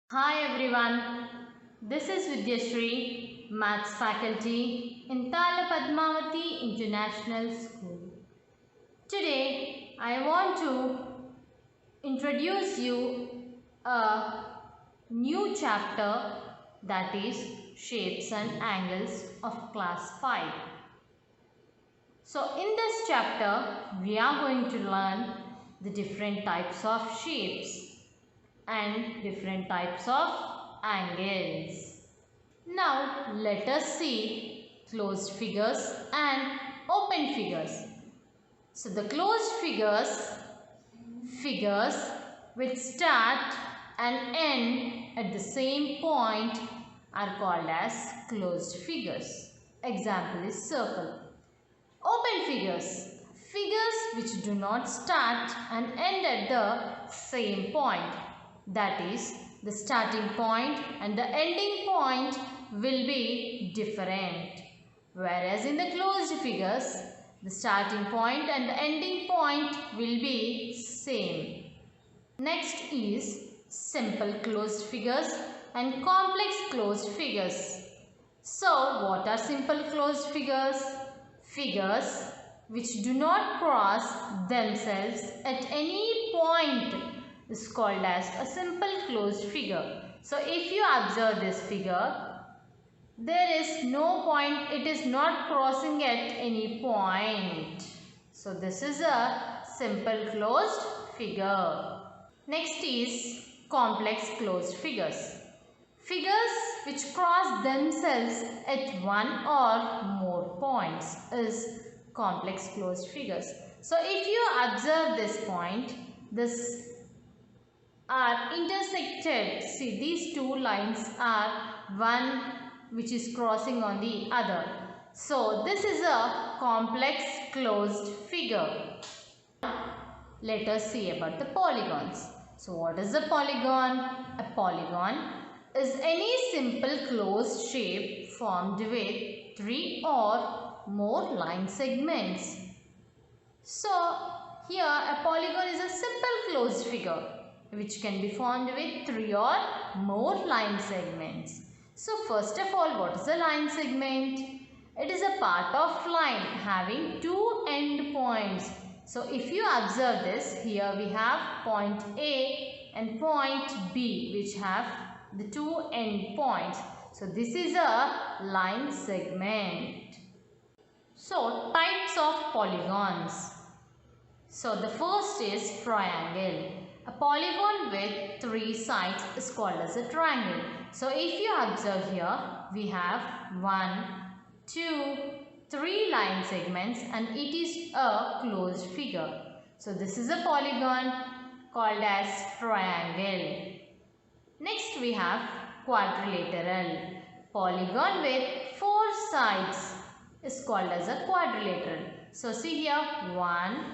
Hi everyone, this is Vidya Maths faculty in Talla Padmavathi International School. Today I want to introduce you a new chapter, that is Shapes and Angles of Class 5. So in this chapter we are going to learn the different types of shapes and different types of angles. Now let us see closed figures and open figures. So the closed figures which start and end at the same point are called as closed figures. Example is circle. Open figures which do not start and end at the same point. That is, the starting point and the ending point will be different. Whereas in the closed figures, the starting point and the ending point will be same. Next is simple closed figures and complex closed figures. So, what are simple closed figures? Figures which do not cross themselves at any point is called as a simple closed figure. So, if you observe this figure, there is no point, it is not crossing at any point. So, this is a simple closed figure. Next is complex closed figures. Figures which cross themselves at one or more points is complex closed figures. So, if you observe this point, this are intersected. See, these two lines are one which is crossing on the other. So, this is a complex closed figure. Let us see about the polygons. So, what is a polygon? A polygon is any simple closed shape formed with three or more line segments. So, here a polygon is a simple closed figure which can be formed with three or more line segments. So, first of all, what is a line segment? It is a part of line having two end points. So, if you observe this, here we have point A and point B which have the two end points. So, this is a line segment. So, types of polygons. So, the first is triangle. A polygon with three sides is called as a triangle. So, if you observe here, we have 1, 2, 3 line segments and it is a closed figure. So, this is a polygon called as triangle. Next, we have quadrilateral. Polygon with 4 sides is called as a quadrilateral. So, see here 1,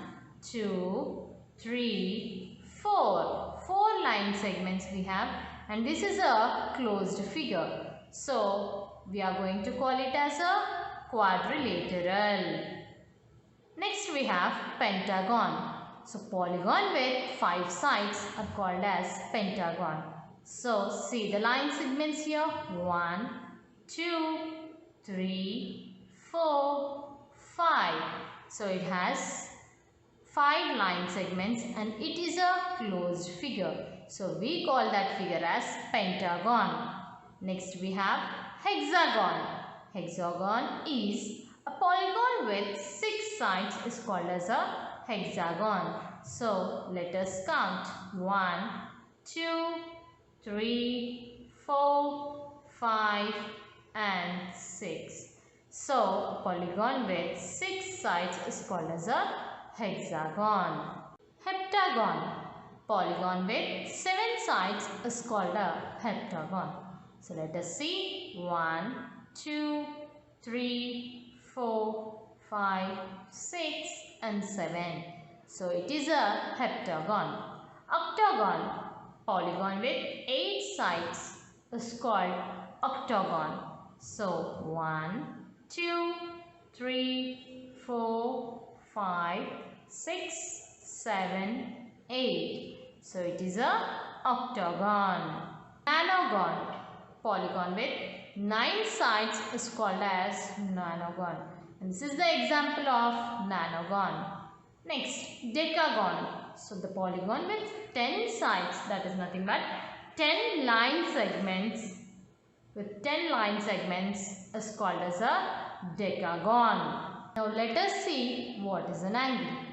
2, 3, 4. 4 line segments we have and this is a closed figure. So, we are going to call it as a quadrilateral. Next we have pentagon. So, polygon with 5 sides are called as pentagon. So, see the line segments here 1, 2, 3, 4, 5. So, it has 5 line segments and it is a closed figure. So, we call that figure as pentagon. Next we have hexagon. Hexagon is a polygon with 6 sides is called as a hexagon. So, let us count 1, 2, 3, 4, 5 and 6. So, a polygon with 6 sides is called as a hexagon. Heptagon. Polygon with 7 sides is called a heptagon. So, let us see 1, 2, 3, 4, 5, 6 and 7. So, it is a heptagon. Octagon. Polygon with 8 sides is called octagon. So, 1, 2, 3, 4, 5, 6, 7, 8. So, it is a octagon. Nanogon. Polygon with 9 sides is called as nanogon. And this is the example of nanogon. Next, decagon. So the polygon with 10 sides, that is nothing but 10 line segments. With 10 line segments is called as a decagon. Now let us see what is an angle.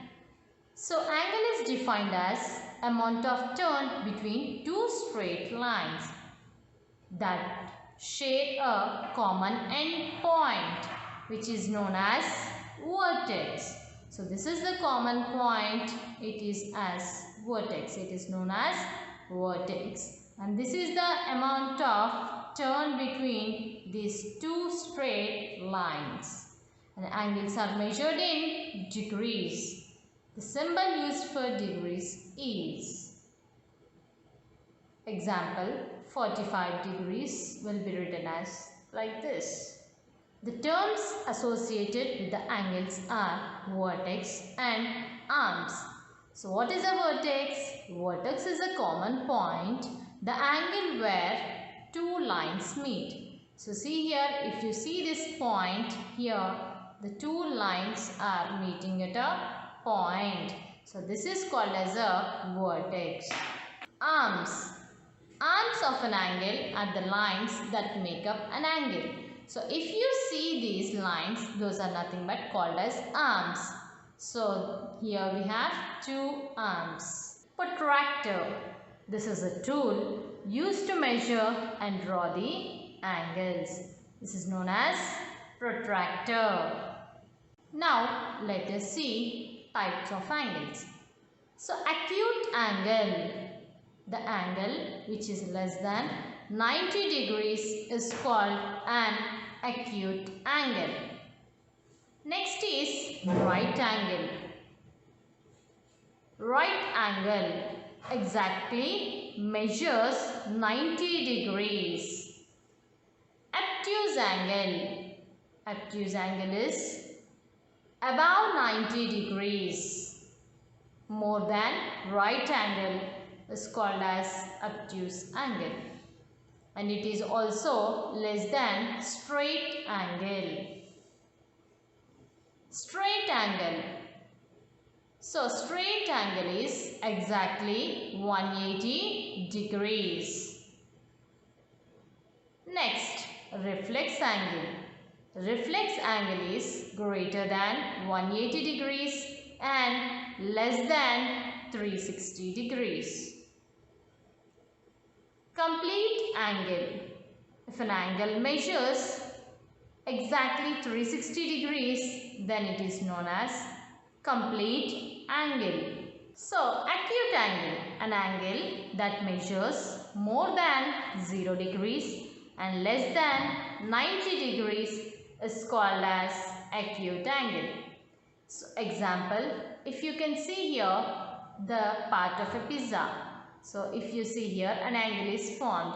So angle is defined as amount of turn between two straight lines that share a common end point, which is known as vertex. So this is the common point, it is as vertex, it is known as vertex. And this is the amount of turn between these two straight lines. And angles are measured in degrees. The symbol used for degrees is, example, 45 degrees will be written as like this. The terms associated with the angles are vertex and arms. So what is a vertex? Vertex is a common point, the angle where two lines meet. So see here, if you see this point here, the two lines are meeting at a point. So this is called as a vertex. Arms. Arms of an angle are the lines that make up an angle. So if you see these lines, those are nothing but called as arms. So here we have two arms. Protractor. This is a tool used to measure and draw the angles. This is known as protractor. Now let us see types of angles. So acute angle, the angle which is less than 90 degrees is called an acute angle. Next is right angle. Right angle exactly measures 90 degrees. Obtuse angle. Obtuse angle is above 90 degrees. More than right angle is called as obtuse angle. And it is also less than straight angle. Straight angle. So straight angle is exactly 180 degrees. Next, reflex angle. Reflex angle is greater than 180 degrees and less than 360 degrees. Complete angle. If an angle measures exactly 360 degrees, then it is known as complete angle. So, acute angle, an angle that measures more than 0 degrees and less than 90 degrees is called as acute angle. So, example, if you can see here the part of a pizza. So, if you see here an angle is formed.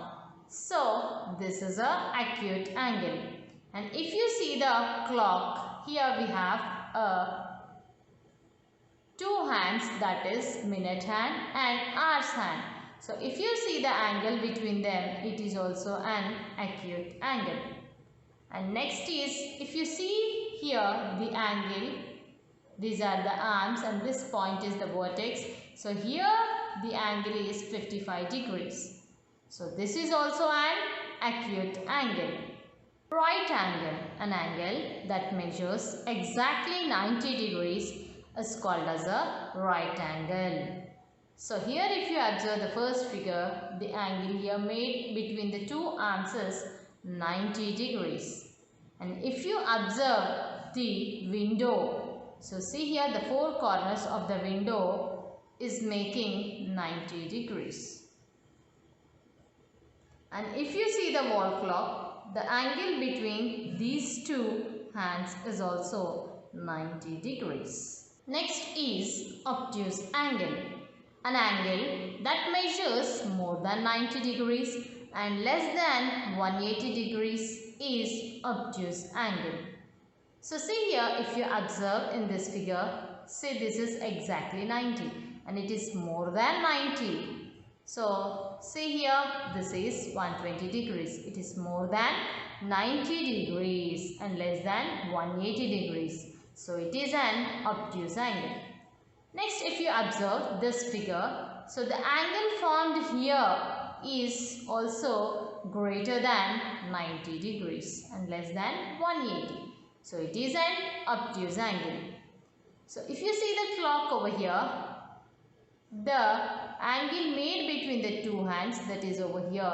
So, this is a acute angle. And if you see the clock, here we have two hands, that is minute hand and hours hand. So, if you see the angle between them, it is also an acute angle. And next is, if you see here the angle, these are the arms and this point is the vertex. So, here the angle is 55 degrees. So, this is also an acute angle. Right angle, an angle that measures exactly 90 degrees is called as a right angle. So, here if you observe the first figure, the angle here made between the two arms is 90 degrees. And if you observe the window, so see here the four corners of the window is making 90 degrees. And if you see the wall clock, the angle between these two hands is also 90 degrees. Next is obtuse angle, an angle that measures more than 90 degrees and less than 180 degrees is obtuse angle. So see here, if you observe in this figure, say this is exactly 90 and it is more than 90. So see here, this is 120 degrees. It is more than 90 degrees and less than 180 degrees. So it is an obtuse angle. Next, if you observe this figure, so the angle formed here is also greater than 90 degrees and less than 180. So it is an obtuse angle. So if you see the clock over here, the angle made between the two hands, that is over here,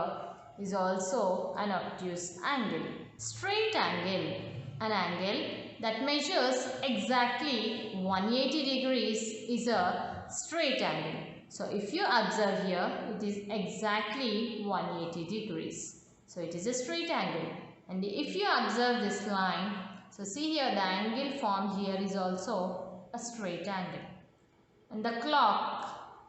is also an obtuse angle. Straight angle, an angle that measures exactly 180 degrees, is a straight angle. So if you observe here, it is exactly 180 degrees. So it is a straight angle. And if you observe this line, so see here, the angle formed here is also a straight angle. And the clock,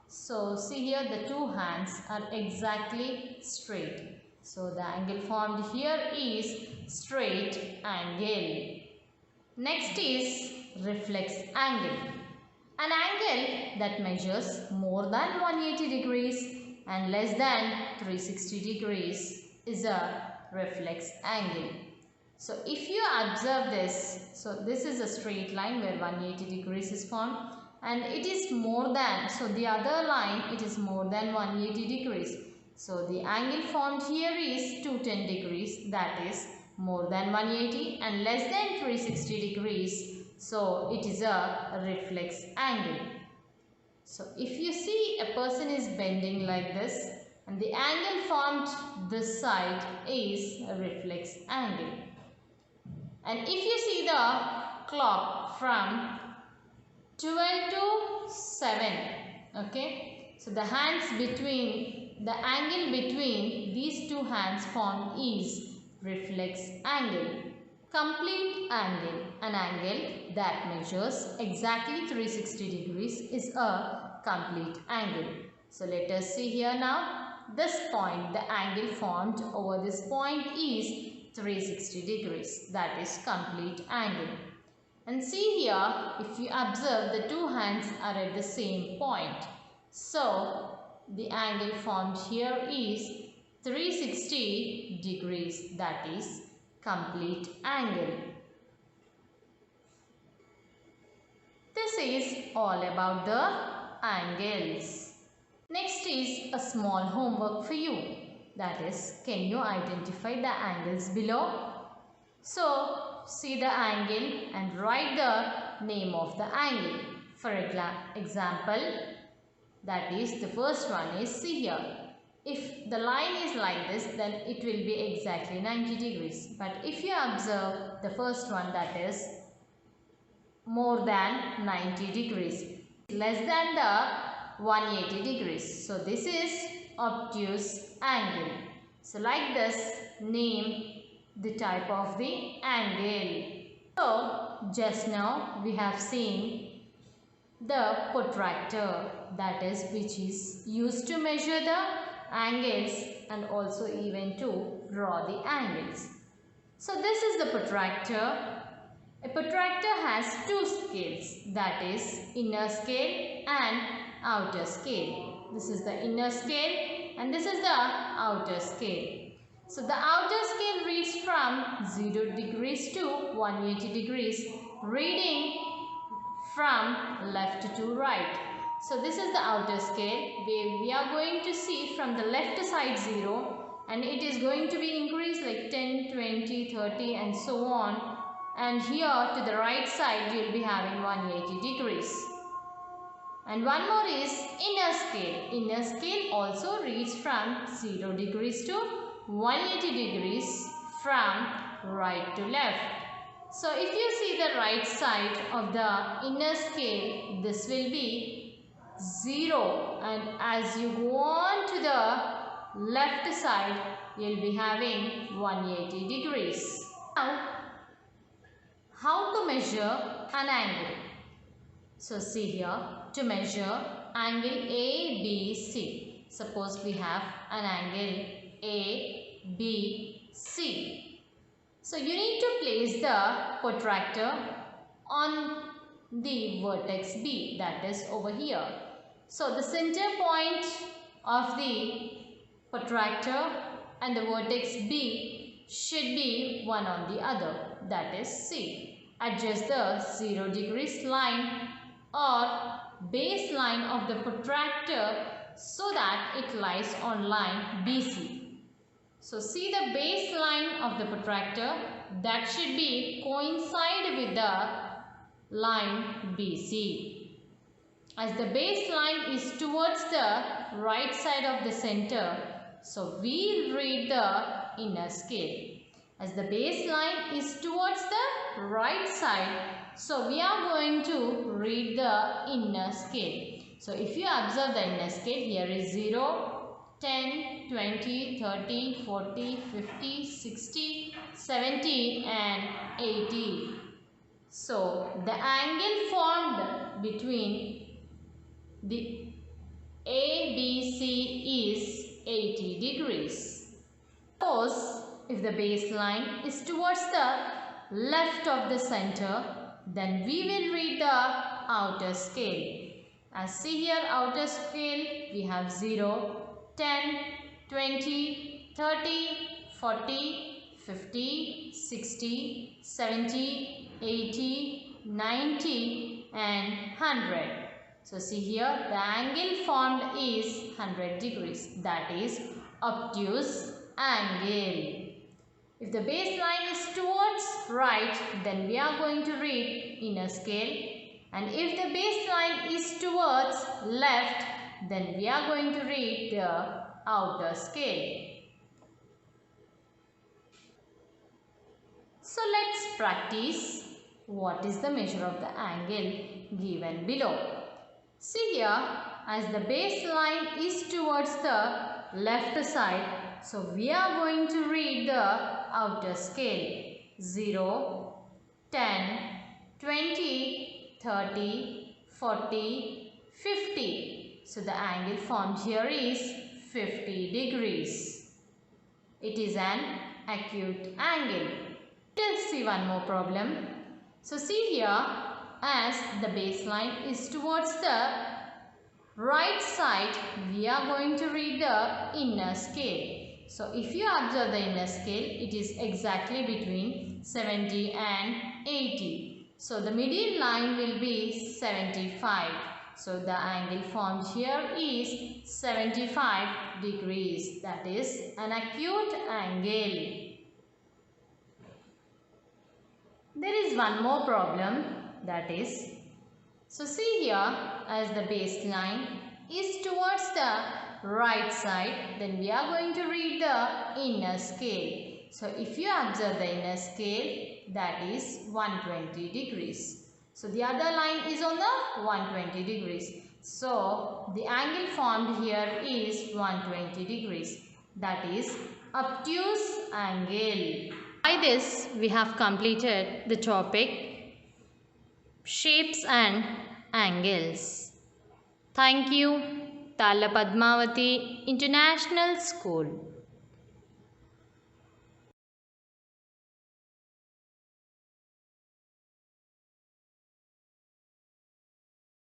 so see here, the two hands are exactly straight. So the angle formed here is straight angle. Next is reflex angle. An angle that measures more than 180 degrees and less than 360 degrees is a reflex angle. So if you observe this, so this is a straight line where 180 degrees is formed, and it is more than, so the other line, it is more than 180 degrees. So the angle formed here is 210 degrees, that is more than 180, and less than 360 degrees. So it is a reflex angle. So if you see a person is bending like this and the angle formed this side is a reflex angle. And if you see the clock from 12 to 7, okay, so the hands between, the angle between these two hands formed is reflex angle. Complete angle, an angle that measures exactly 360 degrees, is a complete angle. So let us see here now. This point, the angle formed over this point is 360 degrees, that is complete angle. And see here, if you observe, the two hands are at the same point. So the angle formed here is 360 degrees, that is complete angle. This is all about the angles. Next is a small homework for you. That is, can you identify the angles below? So see the angle and write the name of the angle. For example, that is, the first one is, see here. If the line is like this, then it will be exactly 90 degrees. But if you observe the first one, that is more than 90 degrees, less than the 180 degrees. So this is obtuse angle. So like this, name the type of the angle. So just now we have seen the protractor, that is, which is used to measure the angles and also even to draw the angles. So this is the protractor. A protractor has two scales, that is inner scale and outer scale. This is the inner scale and this is the outer scale. So the outer scale reads from 0 degrees to 180 degrees, reading from left to right. So this is the outer scale where we are going to see from the left side 0, and it is going to be increased like 10, 20, 30 and so on. And here to the right side you will be having 180 degrees. And one more is inner scale. Inner scale also reads from 0 degrees to 180 degrees from right to left. So if you see the right side of the inner scale, this will be 0, and as you go on to the left side, you will be having 180 degrees. Now, how to measure an angle? So see here, to measure angle A, B, C. Suppose we have an angle A, B, C. So you need to place the protractor on the vertex B, that is over here. So the center point of the protractor and the vertex B should be one on the other, that is C. Adjust the 0 degrees line or base line of the protractor so that it lies on line BC. So see the base line of the protractor, that should be coincide with the line BC. As the base line is towards the right side of the center, so we'll read the inner scale. As the base line is towards the right side, so we are going to read the inner scale. So if you observe the inner scale, here is 0, 10, 20, 30, 40, 50, 60, 70 and 80. So the angle formed between the ABC is 80 degrees. Suppose if the baseline is towards the left of the center, then we will read the outer scale. As see here, outer scale we have 0, 10, 20, 30, 40, 50, 60, 70, 80, 90 and 100. So see here, the angle formed is 100 degrees, that is obtuse angle. If the baseline is towards right, then we are going to read inner scale, and if the baseline is towards left, then we are going to read the outer scale. So let's practice what is the measure of the angle given below. See here, as the baseline is towards the left side, so we are going to read the outer scale 0, 10, 20, 30, 40, 50. So the angle formed here is 50 degrees. It is an acute angle. Let's see one more problem. So see here, as the baseline is towards the right side, we are going to read the inner scale. So if you observe the inner scale, it is exactly between 70 and 80. So the middle line will be 75. So the angle formed here is 75 degrees. That is an acute angle. There is one more problem, that is, so see here, as the baseline is towards the right side, then we are going to read the inner scale. So if you observe the inner scale, that is 120 degrees. So the other line is on the 120 degrees. So the angle formed here is 120 degrees. That is obtuse angle. By this, we have completed the topic shapes and angles. Thank you. Talla Padmavathi International School.